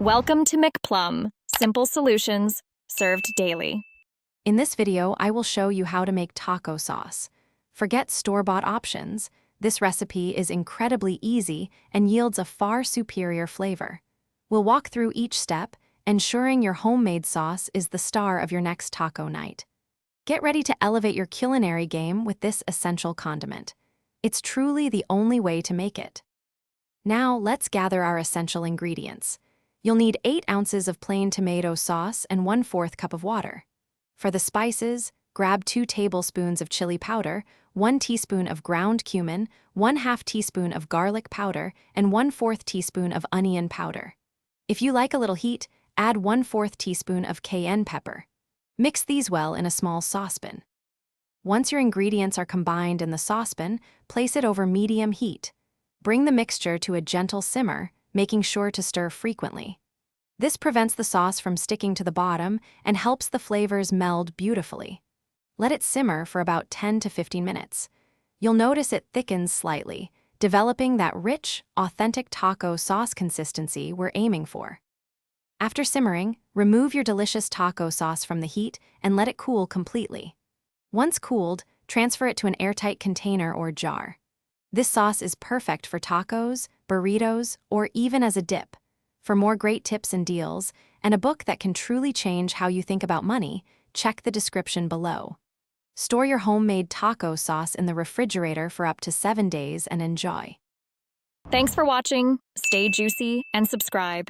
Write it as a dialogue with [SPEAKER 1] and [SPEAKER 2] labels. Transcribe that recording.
[SPEAKER 1] Welcome to McPlum, simple solutions served daily.
[SPEAKER 2] In this video, I will show you how to make taco sauce. Forget store-bought options. This recipe is incredibly easy and yields a far superior flavor. We'll walk through each step, ensuring your homemade sauce is the star of your next taco night. Get ready to elevate your culinary game with this essential condiment. It's truly the only way to make it. Now, let's gather our essential ingredients. You'll need 8 ounces of plain tomato sauce and 1/4 cup of water. For the spices, grab 2 tablespoons of chili powder, 1 teaspoon of ground cumin, 1/2 teaspoon of garlic powder, and 1/4 teaspoon of onion powder. If you like a little heat, add 1/4 teaspoon of cayenne pepper. Mix these well in a small saucepan. Once your ingredients are combined in the saucepan, place it over medium heat. Bring the mixture to a gentle simmer, making sure to stir frequently. This prevents the sauce from sticking to the bottom and helps the flavors meld beautifully. Let it simmer for about 10 to 15 minutes. You'll notice it thickens slightly, developing that rich, authentic taco sauce consistency we're aiming for. After simmering, remove your delicious taco sauce from the heat and let it cool completely. Once cooled, transfer it to an airtight container or jar. This sauce is perfect for tacos, burritos, or even as a dip. For more great tips and deals, and a book that can truly change how you think about money, check the description below. Store your homemade taco sauce in the refrigerator for up to 7 days and enjoy.
[SPEAKER 1] Thanks for watching. Stay juicy and subscribe.